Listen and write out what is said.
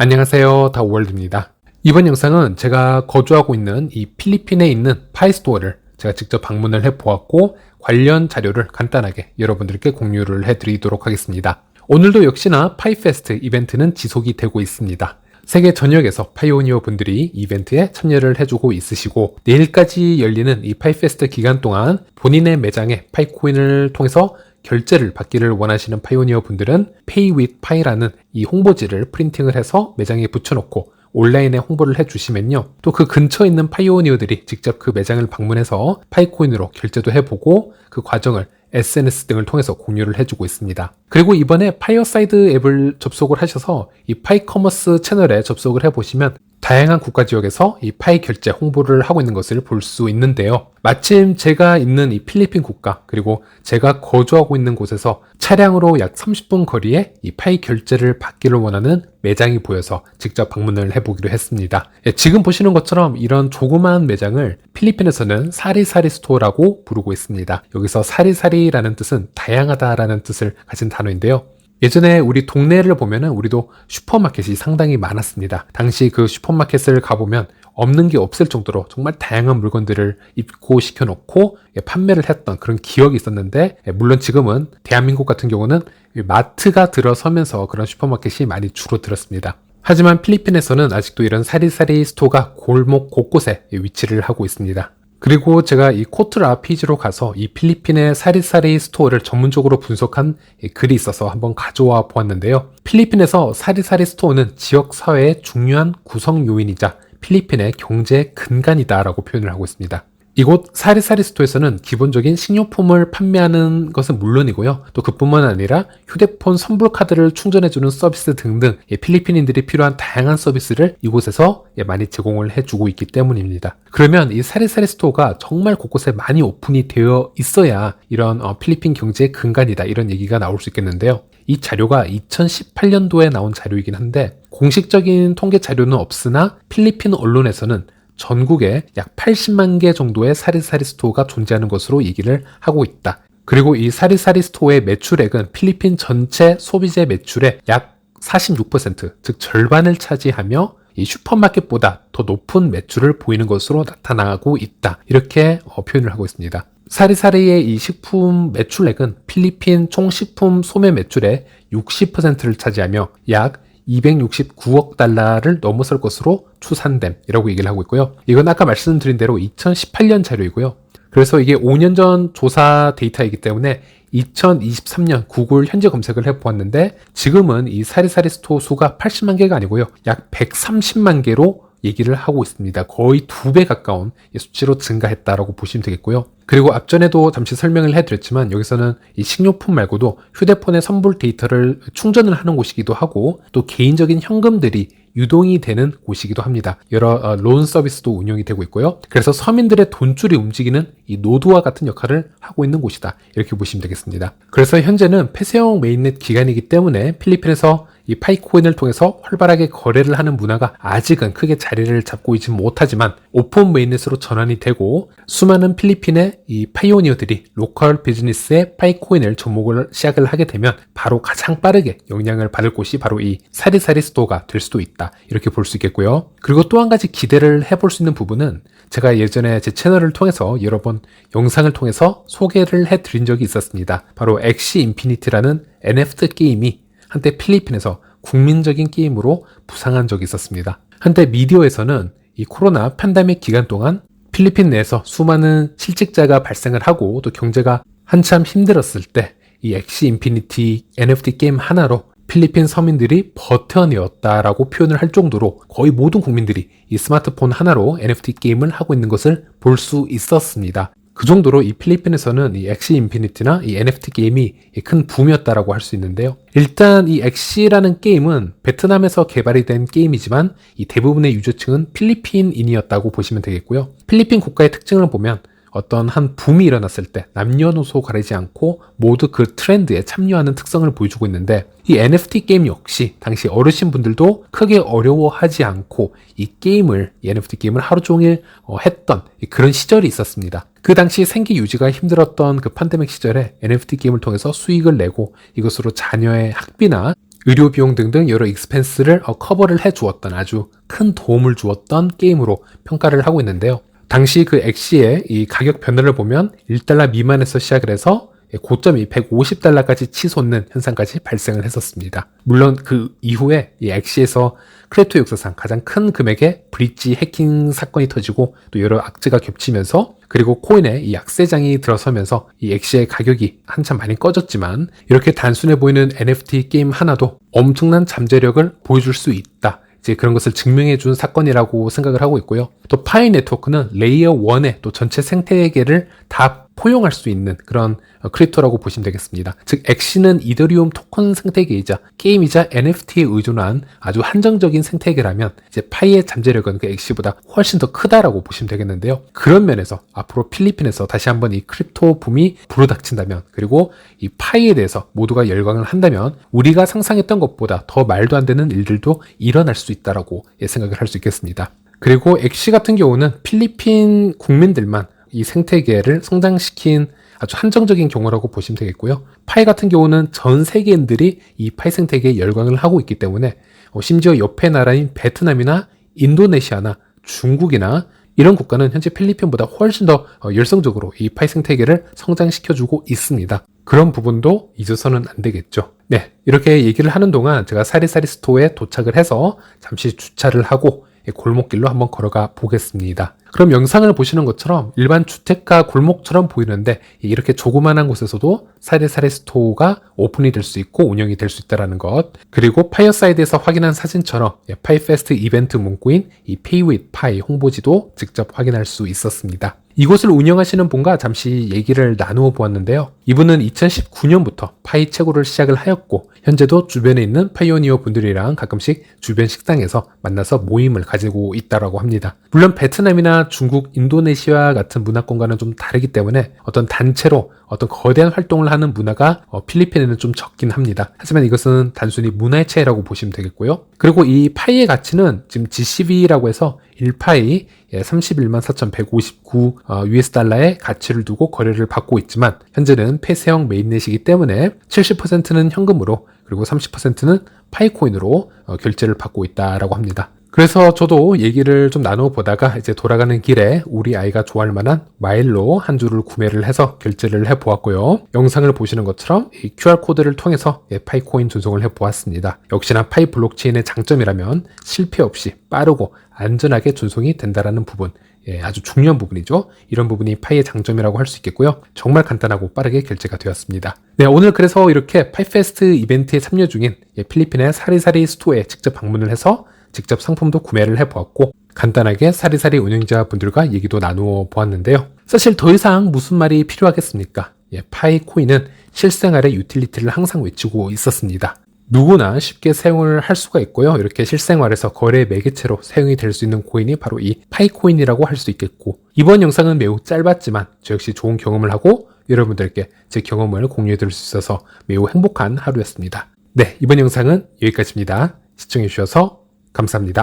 안녕하세요, 다우월드입니다. 이번 영상은 제가 거주하고 있는 이 필리핀에 있는 파이스토어를 제가 직접 방문을 해보았고 관련 자료를 간단하게 여러분들께 공유를 해드리도록 하겠습니다. 오늘도 역시나 파이페스트 이벤트는 지속이 되고 있습니다. 세계 전역에서 파이오니어 분들이 이벤트에 참여를 해주고 있으시고 내일까지 열리는 이 파이페스트 기간 동안 본인의 매장에 파이코인을 통해서 결제를 받기를 원하시는 파이오니어 분들은 Pay with Pi라는 이 홍보지를 프린팅을 해서 매장에 붙여놓고 온라인에 홍보를 해주시면요. 또 그 근처에 있는 파이오니어들이 직접 그 매장을 방문해서 파이코인으로 결제도 해보고 그 과정을 SNS 등을 통해서 공유를 해주고 있습니다. 그리고 이번에 파이어사이드 앱을 접속을 하셔서 이 파이커머스 채널에 접속을 해보시면 다양한 국가 지역에서 이 파이 결제 홍보를 하고 있는 것을 볼 수 있는데요. 마침 제가 있는 이 필리핀 국가 그리고 제가 거주하고 있는 곳에서 차량으로 약 30분 거리에 이 파이 결제를 받기를 원하는 매장이 보여서 직접 방문을 해보기로 했습니다. 지금 보시는 것처럼 이런 조그마한 매장을 필리핀에서는 사리사리 스토어라고 부르고 있습니다. 여기서 사리사리라는 뜻은 다양하다라는 뜻을 가진 단어인데요. 예전에 우리 동네를 보면은 우리도 슈퍼마켓이 상당히 많았습니다. 당시 그 슈퍼마켓을 가보면 없는 게 없을 정도로 정말 다양한 물건들을 입고 시켜놓고 판매를 했던 그런 기억이 있었는데, 물론 지금은 대한민국 같은 경우는 마트가 들어서면서 그런 슈퍼마켓이 많이 줄어들었습니다. 하지만 필리핀에서는 아직도 이런 사리사리 스토어가 골목 곳곳에 위치를 하고 있습니다. 그리고 제가 이 코트라피지로 가서 이 필리핀의 사리사리 스토어를 전문적으로 분석한 글이 있어서 한번 가져와 보았는데요. 필리핀에서 사리사리 스토어는 지역사회의 중요한 구성 요인이자 필리핀의 경제 근간이다라고 표현을 하고 있습니다. 이곳 사리사리 스토어에서는 기본적인 식료품을 판매하는 것은 물론이고요. 또 그뿐만 아니라 휴대폰 선불카드를 충전해주는 서비스 등등 필리핀인들이 필요한 다양한 서비스를 이곳에서 많이 제공을 해주고 있기 때문입니다. 그러면 이 사리사리 스토어가 정말 곳곳에 많이 오픈이 되어 있어야 이런 필리핀 경제의 근간이다 이런 얘기가 나올 수 있겠는데요. 이 자료가 2018년도에 나온 자료이긴 한데 공식적인 통계 자료는 없으나 필리핀 언론에서는 전국에 약 80만 개 정도의 사리사리 스토어가 존재하는 것으로 얘기를 하고 있다. 그리고 이 사리사리 스토어의 매출액은 필리핀 전체 소비재 매출의 약 46%, 즉 절반을 차지하며 이 슈퍼마켓보다 더 높은 매출을 보이는 것으로 나타나고 있다. 이렇게 표현을 하고 있습니다. 사리사리의 이 식품 매출액은 필리핀 총 식품 소매 매출의 60%를 차지하며 약 269억 달러를 넘어설 것으로 추산됨이라고 얘기를 하고 있고요. 이건 아까 말씀드린 대로 2018년 자료이고요. 그래서 이게 5년 전 조사 데이터이기 때문에 2023년 구글 현재 검색을 해보았는데 지금은 이 사리사리 스토어 수가 80만 개가 아니고요. 약 130만 개로 얘기를 하고 있습니다. 거의 2배 가까운 수치로 증가했다라고 보시면 되겠고요. 그리고 앞전에도 잠시 설명을 해드렸지만 여기서는 이 식료품 말고도 휴대폰의 선불 데이터를 충전을 하는 곳이기도 하고 또 개인적인 현금들이 유동이 되는 곳이기도 합니다. 여러 론 서비스도 운영이 되고 있고요. 그래서 서민들의 돈줄이 움직이는 이 노드와 같은 역할을 하고 있는 곳이다. 이렇게 보시면 되겠습니다. 그래서 현재는 폐쇄형 메인넷 기간이기 때문에 필리핀에서 이 파이코인을 통해서 활발하게 거래를 하는 문화가 아직은 크게 자리를 잡고 있지 못하지만 오픈 메인넷으로 전환이 되고 수많은 필리핀의 이 파이오니어들이 로컬 비즈니스에 파이코인을 접목을 시작을 하게 되면 바로 가장 빠르게 영향을 받을 곳이 바로 이 사리사리 스토어가 될 수도 있다. 이렇게 볼 수 있겠고요. 그리고 또 한 가지 기대를 해볼 수 있는 부분은 제가 예전에 제 채널을 통해서 여러 번 영상을 통해서 소개를 해드린 적이 있었습니다. 바로 엑시 인피니티라는 NFT 게임이 한때 필리핀에서 국민적인 게임으로 부상한 적이 있었습니다. 한때 미디어에서는 이 코로나 팬데믹 기간 동안 필리핀 내에서 수많은 실직자가 발생을 하고 또 경제가 한참 힘들었을 때 이 엑시 인피니티 NFT 게임 하나로 필리핀 서민들이 버텨내었다라고 표현을 할 정도로 거의 모든 국민들이 이 스마트폰 하나로 NFT 게임을 하고 있는 것을 볼 수 있었습니다. 그 정도로 이 필리핀에서는 이 엑시 인피니티나 이 NFT 게임이 큰 붐이었다라고 할 수 있는데요. 일단 이 엑시라는 게임은 베트남에서 개발이 된 게임이지만 이 대부분의 유저층은 필리핀인이었다고 보시면 되겠고요. 필리핀 국가의 특징을 보면 어떤 한 붐이 일어났을 때 남녀노소 가리지 않고 모두 그 트렌드에 참여하는 특성을 보여주고 있는데 이 NFT 게임 역시 당시 어르신분들도 크게 어려워하지 않고 이 NFT 게임을 하루 종일 했던 그런 시절이 있었습니다. 그 당시 생계 유지가 힘들었던 그 팬데믹 시절에 NFT 게임을 통해서 수익을 내고 이것으로 자녀의 학비나 의료 비용 등등 여러 익스펜스를 커버를 해주었던 아주 큰 도움을 주었던 게임으로 평가를 하고 있는데요. 당시 그 엑시의 이 가격 변화를 보면 1달러 미만에서 시작을 해서 고점이 150달러까지 치솟는 현상까지 발생을 했었습니다. 물론 그 이후에 이 엑시에서 크립토 역사상 가장 큰 금액의 브릿지 해킹 사건이 터지고 또 여러 악재가 겹치면서 그리고 코인에 이 약세장이 들어서면서 이 엑시의 가격이 한참 많이 꺼졌지만 이렇게 단순해 보이는 NFT 게임 하나도 엄청난 잠재력을 보여줄 수 있다. 이제 그런 것을 증명해 준 사건이라고 생각을 하고 있고요. 또 파이 네트워크는 레이어 1의 또 전체 생태계를 다 포용할 수 있는 그런 크립토라고 보시면 되겠습니다. 즉 엑시는 이더리움 토큰 생태계이자 게임이자 NFT에 의존한 아주 한정적인 생태계라면 이제 파이의 잠재력은 그 엑시보다 훨씬 더 크다라고 보시면 되겠는데요. 그런 면에서 앞으로 필리핀에서 다시 한번 이 크립토 붐이 불어닥친다면 그리고 이 파이에 대해서 모두가 열광을 한다면 우리가 상상했던 것보다 더 말도 안 되는 일들도 일어날 수 있다라고 생각을 할 수 있겠습니다. 그리고 엑시 같은 경우는 필리핀 국민들만 이 생태계를 성장시킨 아주 한정적인 경우라고 보시면 되겠고요. 파이 같은 경우는 전 세계인들이 이 파이 생태계에 열광을 하고 있기 때문에 심지어 옆에 나라인 베트남이나 인도네시아나 중국이나 이런 국가는 현재 필리핀보다 훨씬 더 열성적으로 이 파이 생태계를 성장시켜주고 있습니다. 그런 부분도 잊어서는 안 되겠죠. 네, 이렇게 얘기를 하는 동안 제가 사리사리 스토어에 도착을 해서 잠시 주차를 하고 골목길로 한번 걸어가 보겠습니다. 그럼 영상을 보시는 것처럼 일반 주택가 골목처럼 보이는데 이렇게 조그만한 곳에서도 사리사리 스토어가 오픈이 될 수 있고 운영이 될 수 있다는 것, 그리고 파이어사이드에서 확인한 사진처럼 파이페스트 이벤트 문구인 이 Pay with Pi 홍보지도 직접 확인할 수 있었습니다. 이곳을 운영하시는 분과 잠시 얘기를 나누어 보았는데요. 이분은 2019년부터 파이 채굴을 시작을 하였고 현재도 주변에 있는 파이오니어 분들이랑 가끔씩 주변 식당에서 만나서 모임을 가지고 있다고 합니다. 물론 베트남이나 중국, 인도네시아 같은 문화권과는 좀 다르기 때문에 어떤 단체로 어떤 거대한 활동을 하는 문화가 필리핀에는 좀 적긴 합니다. 하지만 이것은 단순히 문화의 차이라고 보시면 되겠고요. 그리고 이 파이의 가치는 지금 GCV라고 해서 1파이 31만 4,159 US 달러의 가치를 두고 거래를 받고 있지만 현재는 폐쇄형 메인넷이기 때문에 70%는 현금으로 그리고 30%는 파이코인으로 결제를 받고 있다라고 합니다. 그래서 저도 얘기를 좀 나누어 보다가 이제 돌아가는 길에 우리 아이가 좋아할 만한 마일로 한 주를 구매를 해서 결제를 해 보았고요. 영상을 보시는 것처럼 이 QR코드를 통해서 파이코인 전송을 해 보았습니다. 역시나 파이 블록체인의 장점이라면 실패 없이 빠르고 안전하게 전송이 된다라는 부분, 아주 중요한 부분이죠. 이런 부분이 파이의 장점이라고 할 수 있겠고요. 정말 간단하고 빠르게 결제가 되었습니다. 네, 오늘 그래서 이렇게 파이페스트 이벤트에 참여 중인 필리핀의 사리사리 스토어에 직접 방문을 해서 직접 상품도 구매를 해보았고 간단하게 사리사리 운영자분들과 얘기도 나누어 보았는데요. 사실 더 이상 무슨 말이 필요하겠습니까? 파이코인은 실생활의 유틸리티를 항상 외치고 있었습니다. 누구나 쉽게 사용을 할 수가 있고요. 이렇게 실생활에서 거래 매개체로 사용이 될 수 있는 코인이 바로 이 파이코인이라고 할 수 있겠고 이번 영상은 매우 짧았지만 저 역시 좋은 경험을 하고 여러분들께 제 경험을 공유해 드릴 수 있어서 매우 행복한 하루였습니다. 네, 이번 영상은 여기까지입니다. 시청해 주셔서 감사합니다.